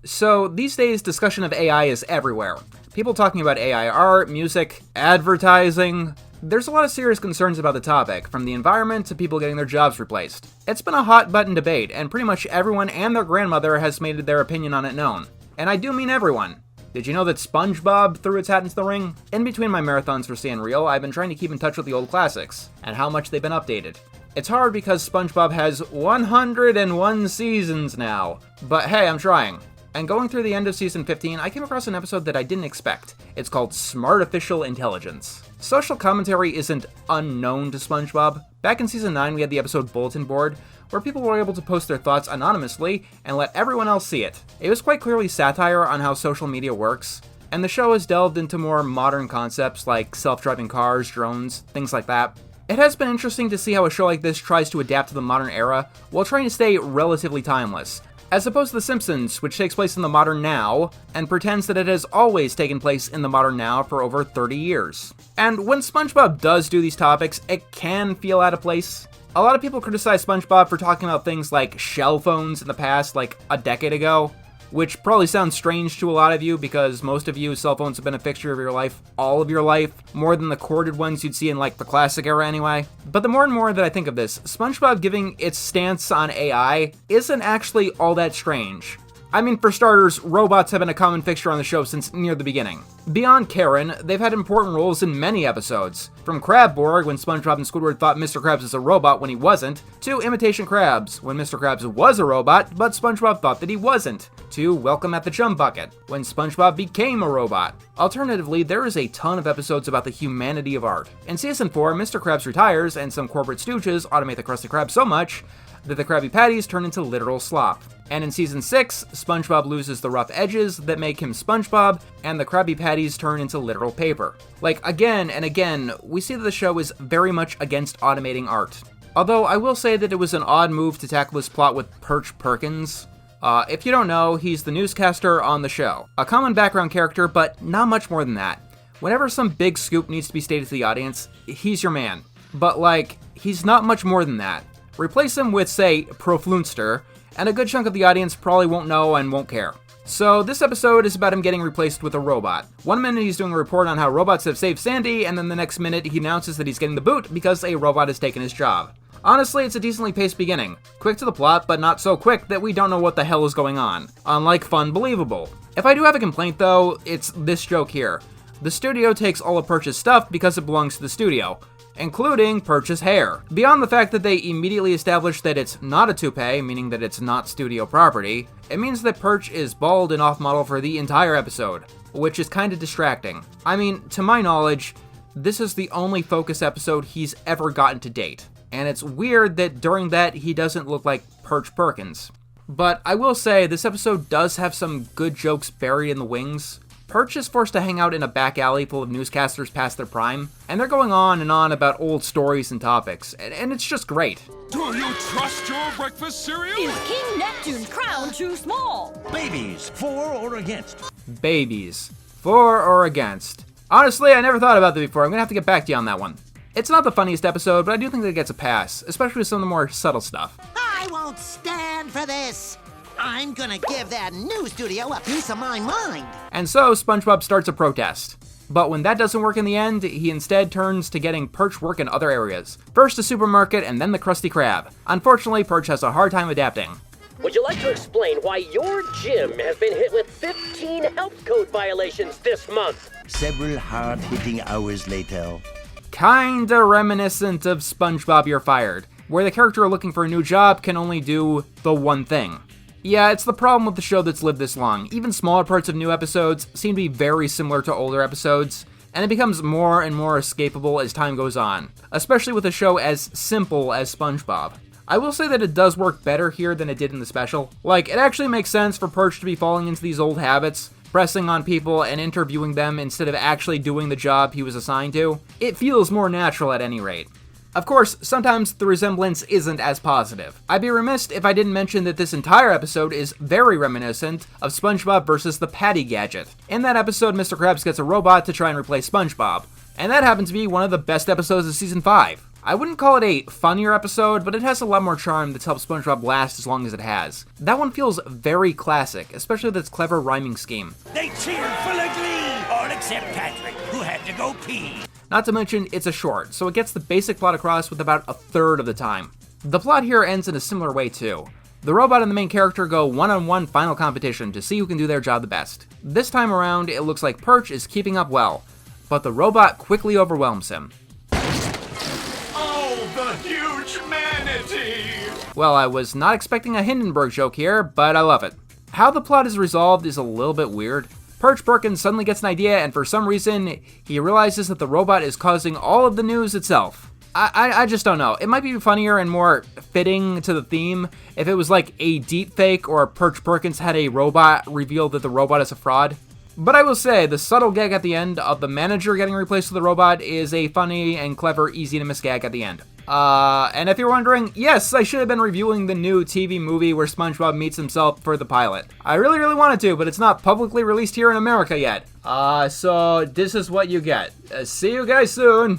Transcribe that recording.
So, these days, discussion of AI is everywhere. People talking about AI art, music, advertising. There's a lot of serious concerns about the topic, from the environment to people getting their jobs replaced. It's been a hot-button debate, and pretty much everyone and their grandmother has made their opinion on it known. And I do mean everyone. Did you know that Spongebob threw its hat into the ring? In between my marathons for Staying Real, I've been trying to keep in touch with the old classics, and how much they've been updated. It's hard because Spongebob has 101 seasons now, but hey, I'm trying. And going through the end of Season 15, I came across an episode that I didn't expect. It's called Smartificial Intelligence. Social commentary isn't unknown to SpongeBob. Back in Season 9, we had the episode Bulletin Board, where people were able to post their thoughts anonymously and let everyone else see it. It was quite clearly satire on how social media works, and the show has delved into more modern concepts like self-driving cars, drones, things like that. It has been interesting to see how a show like this tries to adapt to the modern era while trying to stay relatively timeless, as opposed to The Simpsons, which takes place in the modern now, and pretends that it has always taken place in the modern now for over 30 years. And when SpongeBob does do these topics, it can feel out of place. A lot of people criticize SpongeBob for talking about things like shell phones in the past, like a decade ago, which probably sounds strange to a lot of you because most of you, cell phones have been a fixture of your life all of your life, more than the corded ones you'd see in like the classic era anyway. But the more and more that I think of this, SpongeBob giving its stance on AI isn't actually all that strange. I mean, for starters, robots have been a common fixture on the show since near the beginning. Beyond Karen, they've had important roles in many episodes. From Crabborg, when SpongeBob and Squidward thought Mr. Krabs was a robot when he wasn't, to Imitation Krabs, when Mr. Krabs was a robot, but SpongeBob thought that he wasn't, to Welcome at the Chum Bucket, when SpongeBob became a robot. Alternatively, there is a ton of episodes about the humanity of art. In Season 4, Mr. Krabs retires, and some corporate stooges automate the Krusty Krab so much that the Krabby Patties turn into literal slop. And in Season 6, SpongeBob loses the rough edges that make him SpongeBob, and the Krabby Patties turn into literal paper. Like, again and again, we see that the show is very much against automating art. Although, I will say that it was an odd move to tackle this plot with Perch Perkins. If you don't know, he's the newscaster on the show. A common background character, but not much more than that. Whenever some big scoop needs to be stated to the audience, he's your man. But like, he's not much more than that. Replace him with, say, Proflunster, and a good chunk of the audience probably won't know and won't care. So this episode is about him getting replaced with a robot. One minute he's doing a report on how robots have saved Sandy, and then the next minute he announces that he's getting the boot because a robot has taken his job. Honestly, it's a decently paced beginning. Quick to the plot, but not so quick that we don't know what the hell is going on. Unlike Fun Believable. If I do have a complaint though, it's this joke here. The studio takes all of Perch's stuff because it belongs to the studio, including Perch's hair. Beyond the fact that they immediately establish that it's not a toupee, meaning that it's not studio property, it means that Perch is bald and off-model for the entire episode, which is kinda distracting. I mean, to my knowledge, this is the only Focus episode he's ever gotten to date, and it's weird that during that he doesn't look like Perch Perkins. But I will say, this episode does have some good jokes buried in the wings. Perch is forced to hang out in a back alley full of newscasters past their prime, and they're going on and on about old stories and topics, and it's just great. Do you trust your breakfast cereal? Is King Neptune's crown too small? Babies, for or against? Babies. For or against? Honestly, I never thought about that before. I'm gonna have to get back to you on that one. It's not the funniest episode, but I do think that it gets a pass, especially with some of the more subtle stuff. I won't stand for this. I'm gonna give that new studio a piece of my mind. And so, SpongeBob starts a protest. But when that doesn't work in the end, he instead turns to getting Perch work in other areas. First the supermarket, and then the Krusty Krab. Unfortunately, Perch has a hard time adapting. Would you like to explain why your gym has been hit with 15 health code violations this month? Several hard-hitting hours later. Kinda reminiscent of SpongeBob You're Fired, where the character looking for a new job can only do the one thing. Yeah, it's the problem with the show that's lived this long. Even smaller parts of new episodes seem to be very similar to older episodes, and it becomes more and more escapable as time goes on, especially with a show as simple as SpongeBob. I will say that it does work better here than it did in the special. Like, it actually makes sense for Perch to be falling into these old habits, pressing on people and interviewing them instead of actually doing the job he was assigned to. It feels more natural at any rate. Of course, sometimes the resemblance isn't as positive. I'd be remiss if I didn't mention that this entire episode is very reminiscent of SpongeBob versus the Patty Gadget. In that episode, Mr. Krabs gets a robot to try and replace SpongeBob, and that happens to be one of the best episodes of Season 5. I wouldn't call it a funnier episode, but it has a lot more charm that's helped SpongeBob last as long as it has. That one feels very classic, especially with its clever rhyming scheme. They cheered full of glee, all except Patrick, who had to go pee. Not to mention, it's a short, so it gets the basic plot across with about a third of the time. The plot here ends in a similar way too. The robot and the main character go one-on-one final competition to see who can do their job the best. This time around, it looks like Perch is keeping up well, but the robot quickly overwhelms him. Oh, the huge manatee! Well, I was not expecting a Hindenburg joke here, but I love it. How the plot is resolved is a little bit weird. Perch Perkins suddenly gets an idea, and for some reason, he realizes that the robot is causing all of the news itself. I just don't know. It might be funnier and more fitting to the theme if it was like a deep fake or Perch Perkins had a robot reveal that the robot is a fraud. But I will say, the subtle gag at the end of the manager getting replaced with the robot is a funny and clever, easy to miss gag at the end. And if you're wondering, yes, I should have been reviewing the new TV movie where SpongeBob meets himself for the pilot. I really wanted to, but it's not publicly released here in America yet. So this is what you get. See you guys soon!